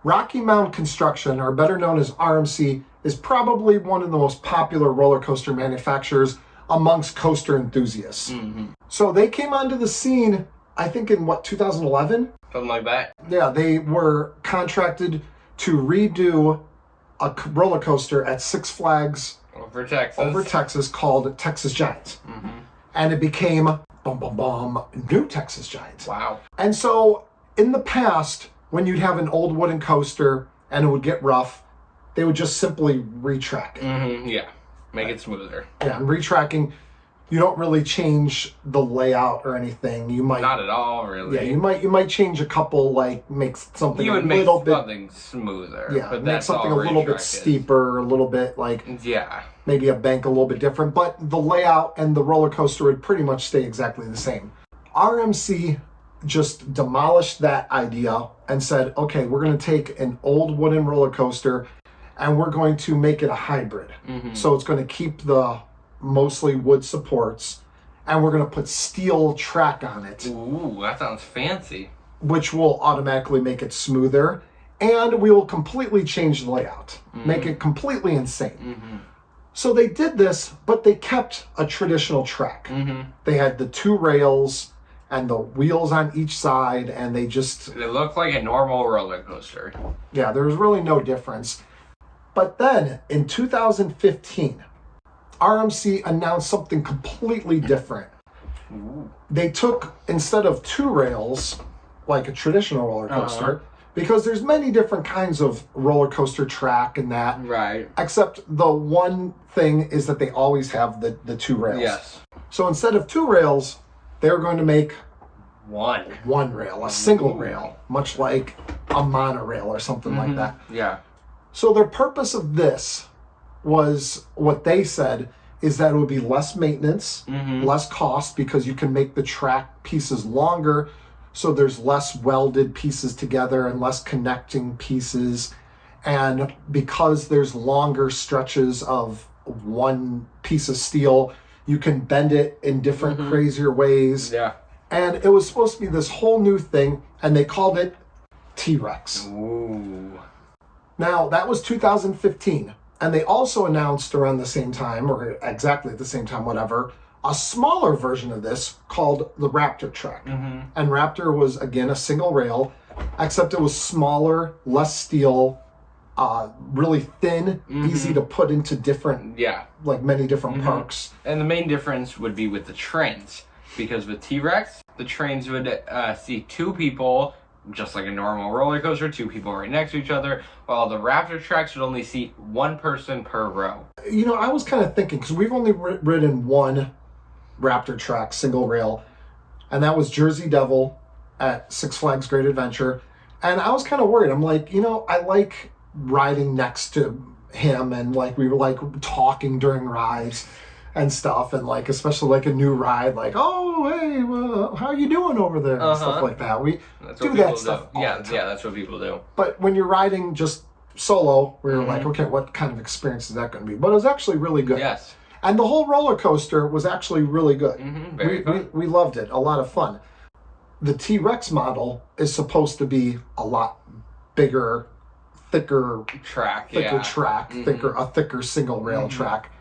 Rocky Mountain Construction, or better known as RMC, is probably one of the most popular roller coaster manufacturers amongst coaster enthusiasts. Mm-hmm. So they came onto the scene, I think in 2011? Something like that. Yeah, they were contracted to redo a roller coaster at Six Flags Over Texas called Texas Giants. Mm-hmm. And it became, New Texas Giants. Wow. And so in the past, when you'd have an old wooden coaster and it would get rough, they would just simply retrack it. Mm-hmm. Yeah, make it smoother. Yeah, and retracking, you don't really change the layout or anything. You might not at all, really. Yeah, you might change a couple, like make something you would a make little bit something smoother. Yeah, but make that's something all a little bit retracted. steeper, a little bit like Yeah. maybe a bank a little bit different, but the layout and the roller coaster would pretty much stay exactly the same. RMC just demolished that idea and said, okay, we're going to take an old wooden roller coaster and we're going to make it a hybrid. Mm-hmm. So it's going to keep the mostly wood supports and we're going to put steel track on it. Ooh, that sounds fancy. Which will automatically make it smoother, and we will completely change the layout, make it completely insane. Mm-hmm. So they did this, but they kept a traditional track. Mm-hmm. They had the two rails and the wheels on each side, and they just... It looked like a normal roller coaster. Yeah, there was really no difference. But then, in 2015, RMC announced something completely different. Ooh. They took, instead of two rails, like a traditional roller coaster, because there's many different kinds of roller coaster track and that. Right. Except the one thing is that they always have the two rails. Yes. So instead of two rails, they're going to make one rail, a single rail, much like a monorail or something like that. Yeah. So the purpose of this was, what they said, is that it would be less maintenance, less cost, because you can make the track pieces longer, so there's less welded pieces together and less connecting pieces. And because there's longer stretches of one piece of steel, you can bend it in different crazier ways. Yeah. And it was supposed to be this whole new thing, and they called it T-Rex. Ooh. Now, that was 2015. And they also announced around the same time, or exactly at the same time, whatever, a smaller version of this called the Raptor track. And Raptor was, again, a single rail, except it was smaller, less steel, really thin, easy to put into different, like many different parks. And the main difference would be with the trains. Because with T-Rex, the trains would see two people, just like a normal roller coaster, two people right next to each other, while the Raptor tracks would only seat one person per row. You know, I was kind of thinking, because we've only ridden one Raptor track, single rail, and that was Jersey Devil at Six Flags Great Adventure. And I was kind of worried. I'm like, you know, I like riding next to him, and like we were like talking during rides and stuff, and like especially like a new ride, like, oh hey, well, how are you doing over there, and stuff like that. We do that stuff all the time. Yeah, that's what people do. But when you're riding just solo, we were like, okay, what kind of experience is that going to be? But it was actually really good. Yes. And the whole roller coaster was actually really good. Very fun. We loved it. A lot of fun. The T-Rex model is supposed to be a lot bigger, thicker track, a thicker single rail track,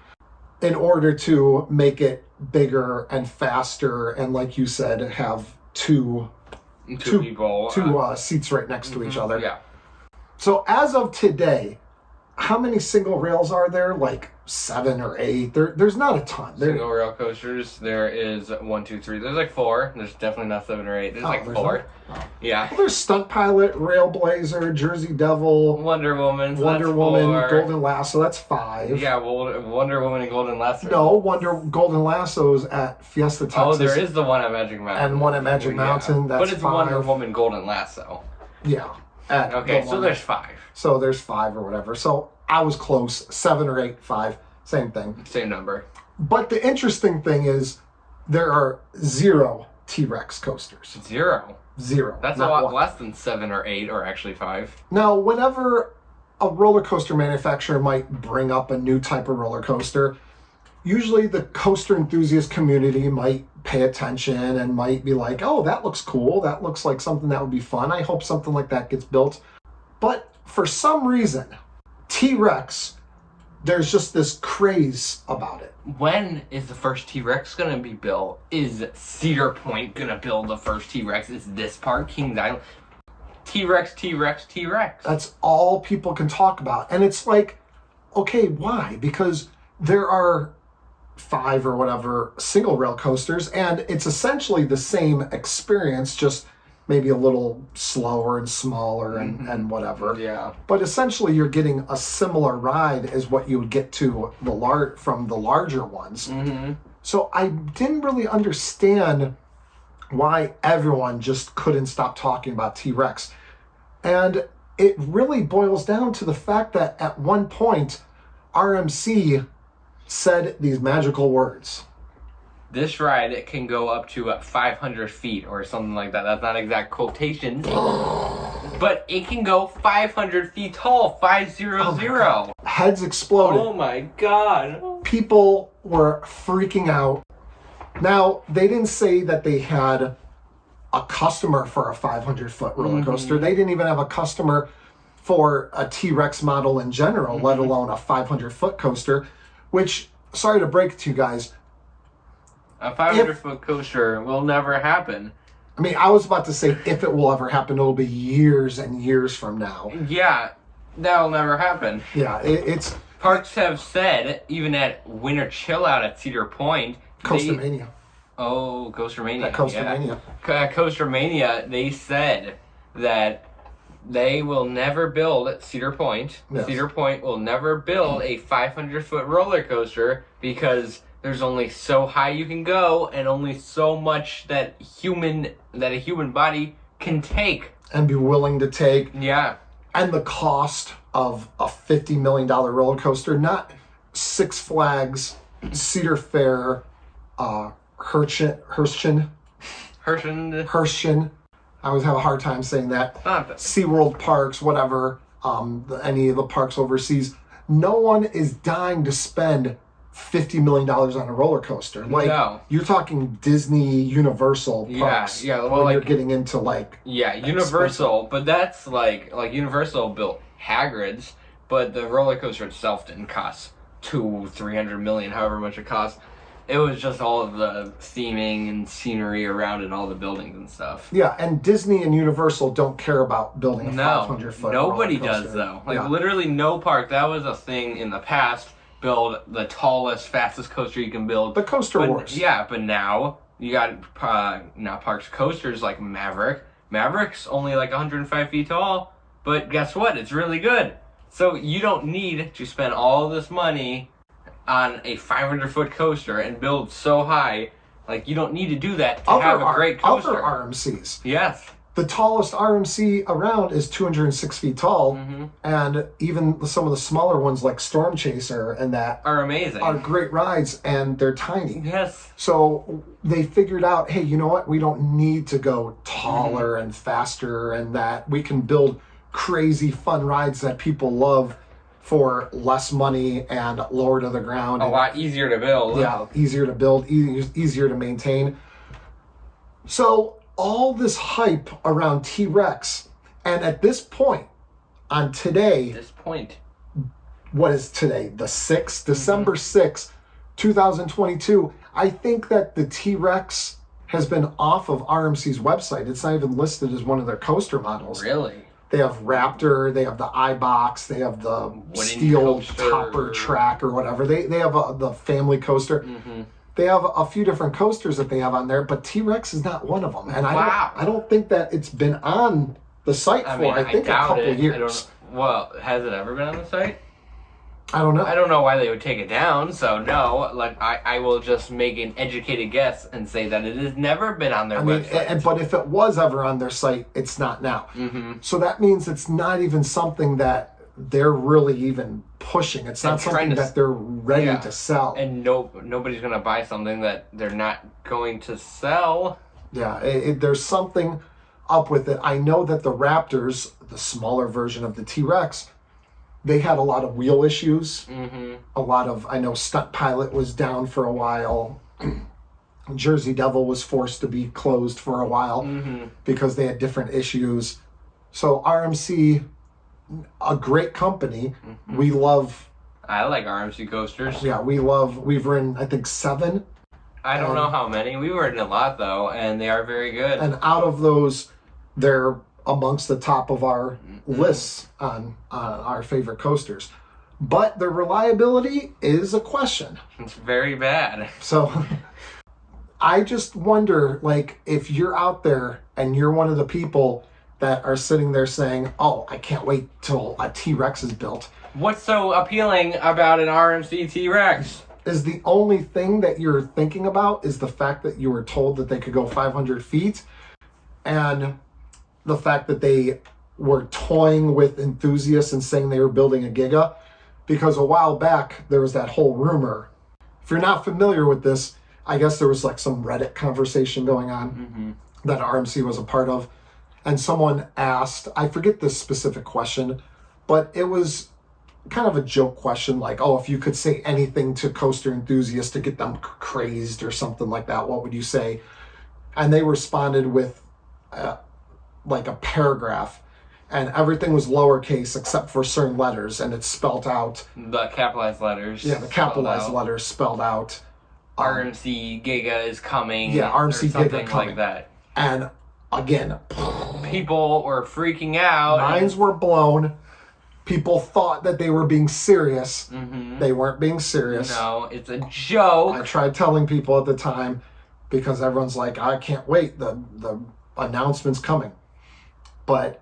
in order to make it bigger and faster, and like you said, have two people, seats right next to each other. Yeah. So as of today, how many single rails are there? Like 7 or 8? There's not a ton. Single rail coasters, there is 1, 2, 3. There's like 4. There's definitely not 7 or 8. There's like 4. Yeah. Well, there's Stunt Pilot, Railblazer, Jersey Devil, Wonder Woman, Golden Lasso. That's 5. Yeah, well, Wonder Woman and Golden Lasso. No, Golden Lasso's at Fiesta, Texas. Oh, there is the one at Magic Mountain. And one at Magic Mountain. That's but it's 5. Wonder Woman, Golden Lasso. Yeah. Okay, so there's 5. So there's 5 or whatever. So I was close. 7 or 8, 5. Same thing. Same number. But the interesting thing is there are 0 T-Rex coasters. 0? 0. That's a lot less than 7 or 8, or actually 5. Now, whenever a roller coaster manufacturer might bring up a new type of roller coaster, usually the coaster enthusiast community might pay attention and might be like, oh, that looks cool. That looks like something that would be fun. I hope something like that gets built. But for some reason, T-Rex, there's just this craze about it. When is the first T-Rex gonna be built? Is Cedar Point gonna build the first T-Rex? Is this park, Kings Island? T-Rex, T-Rex, T-Rex. That's all people can talk about. And it's like, okay, why? Because there are 5 or whatever single rail coasters, and it's essentially the same experience, just maybe a little slower and smaller and whatever. Yeah. But essentially you're getting a similar ride as what you would get to from the larger ones. Mm-hmm. So I didn't really understand why everyone just couldn't stop talking about T-Rex. And it really boils down to the fact that at one point, RMC said these magical words. This ride, it can go up to 500 feet or something like that. That's not exact quotations. But it can go 500 feet tall, 500. Oh, heads exploded. Oh my god. People were freaking out. Now, they didn't say that they had a customer for a 500-foot roller coaster. They didn't even have a customer for a T-Rex model in general, let alone a 500-foot coaster, which, sorry to break it to you guys, a 500-foot coaster will never happen. I mean, I was about to say if it will ever happen, it'll be years and years from now. Yeah, that'll never happen. Yeah, it's... Parks have said, even at Winter Chill Out at Cedar Point... Coastermania. Oh, Coastermania. Coastermania. Yeah. Coastermania, they said that they will never build at Cedar Point. Yes. Cedar Point will never build a 500-foot roller coaster because there's only so high you can go and only so much that a human body can take. And be willing to take. Yeah. And the cost of a $50 million roller coaster, not Six Flags, Cedar Fair, Herschend. I always have a hard time saying that. SeaWorld parks, whatever, any of the parks overseas. No one is dying to spend $50 million on a roller coaster. Like, no. You're talking Disney, Universal parks. Yeah, well, when you're getting into, like... Yeah, Universal, but that's, like Universal built Hagrid's, but the roller coaster itself didn't cost $200-300 million, however much it cost. It was just all of the theming and scenery around it, all the buildings and stuff. Yeah, and Disney and Universal don't care about building a 500-foot nobody does, though. Literally no park. That was a thing in the past. Build the tallest, fastest coaster you can build. The Coaster Wars. Yeah, but now you got now parks coasters like Maverick. Maverick's only like 105 feet tall, but guess what? It's really good. So you don't need to spend all this money on a 500-foot coaster and build so high. Like, you don't need to do that to have a great coaster. Other RMCs. Yes. The tallest RMC around is 206 feet tall, and even some of the smaller ones like Storm Chaser and that are amazing. Are great rides, and they're tiny. Yes. So they figured out, hey, you know what? We don't need to go taller and faster, and that we can build crazy fun rides that people love for less money and lower to the ground. A lot easier to build. Yeah, easier to build, easier to maintain. So all this hype around T-Rex, and at this point, on today... What is today? The 6th? December 6th, 2022. I think that the T-Rex has been off of RMC's website. It's not even listed as one of their coaster models. Really? They have Raptor, they have the iBox, they have the steel topper track or whatever. They have the family coaster. They have a few different coasters that they have on there, but T-Rex is not one of them. And I don't think that it's been on the site I think a couple years. Well, has it ever been on the site? I don't know. I don't know why they would take it down, so no. Like, I will just make an educated guess and say that it has never been on their website. But if it was ever on their site, it's not now. So that means it's not even something that they're really even pushing. It's not something that they're ready to sell. And nobody's going to buy something that they're not going to sell. Yeah, there's something up with it. I know that the Raptors, the smaller version of the T-Rex, they had a lot of wheel issues. A lot of, I know Stunt Pilot was down for a while. Jersey Devil was forced to be closed for a while because they had different issues. So RMC a great company. We love. I like RMC coasters. Yeah, we've ridden, I think, 7. I don't know how many. We were in a lot, though, and they are very good. And out of those, they're amongst the top of our lists on our favorite coasters. But their reliability is a question. It's very bad. So I just wonder, like, if you're out there and you're one of the people that are sitting there saying, oh, I can't wait till a T-Rex is built. What's so appealing about an RMC T-Rex? Is the only thing that you're thinking about is the fact that you were told that they could go 500 feet, and the fact that they were toying with enthusiasts and saying they were building a Giga. Because a while back, there was that whole rumor. If you're not familiar with this, I guess there was like some Reddit conversation going on that RMC was a part of. And someone asked, I forget this specific question, but it was kind of a joke question, like, oh, if you could say anything to coaster enthusiasts to get them crazed or something like that, what would you say? And they responded with like a paragraph, and everything was lowercase except for certain letters, and it's spelled out. The capitalized letters. Yeah, the capitalized letters spelled out. RMC Giga is coming. Yeah, RMC Giga coming. Like that. And again, people were freaking out. Minds were blown. People thought that they were being serious. They weren't being serious. No, it's a joke. I tried telling people at the time, because everyone's like, I can't wait. The announcement's coming. But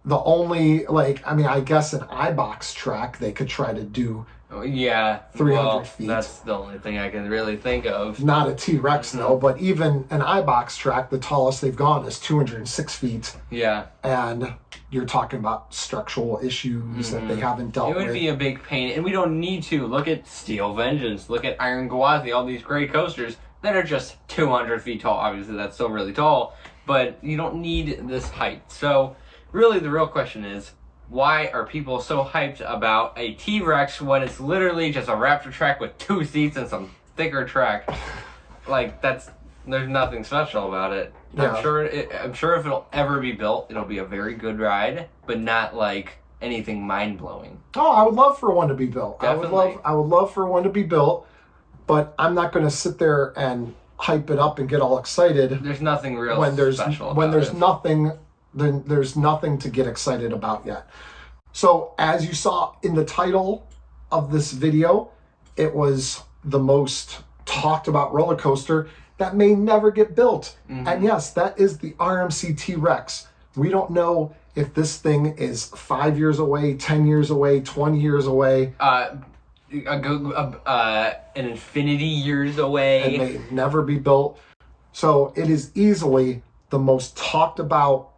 the only, like, I mean, I guess an iBox track they could try to do. Yeah, 300 feet. That's the only thing I can really think of. Not a T-Rex, no, but even an iBox track, the tallest they've gone is 206 feet. Yeah. And you're talking about structural issues that they haven't dealt with. It would be a big pain, and we don't need to. Look at Steel Vengeance, look at Iron Gwazi, all these great coasters that are just 200 feet tall. Obviously, that's still really tall, but you don't need this height. So, really, the real question is, why are people so hyped about a T-Rex when it's literally just a Raptor track with 2 seats and some thicker track? Like, there's nothing special about it. Yeah. I'm sure if it'll ever be built, it'll be a very good ride, but not like anything mind-blowing. Oh, I would love for one to be built. Definitely. I would love for one to be built, but I'm not going to sit there and hype it up and get all excited. There's nothing real special about when there's it. nothing. Then there's nothing to get excited about yet. So as you saw in the title of this video, it was the most talked about roller coaster that may never get built. And yes, that is the RMC T-Rex. We don't know if this thing is 5 years away, 10 years away, 20 years away. An infinity years away. It may never be built. So it is easily the most talked about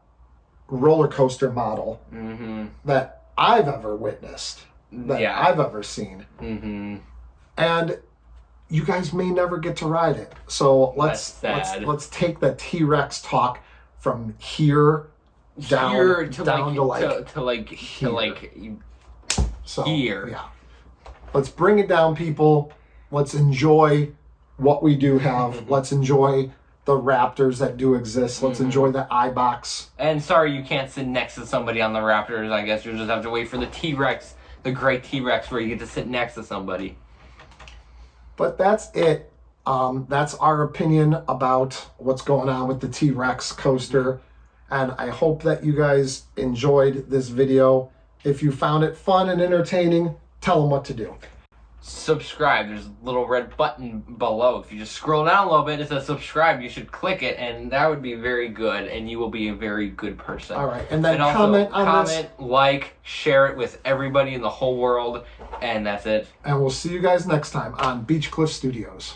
roller coaster model that I've ever witnessed, that I've ever seen. And you guys may never get to ride it. So let's take the T-Rex talk from here down to like here. Yeah. Let's bring it down, people. Let's enjoy what we do have. Let's enjoy the Raptors that do exist. Let's enjoy the iBox. And sorry you can't sit next to somebody on the Raptors. I guess you'll just have to wait for the T-Rex, the great T-Rex, where you get to sit next to somebody. But that's it. That's our opinion about what's going on with the T-Rex coaster. And I hope that you guys enjoyed this video. If you found it fun and entertaining, tell them what to do. Subscribe. There's a little red button below. If you just scroll down a little bit, it says subscribe. You should click it, and that would be very good, and you will be a very good person. All right, and then also comment on this. Like, share it with everybody in the whole world, and that's it. And we'll see you guys next time on Beach Cliff Studios.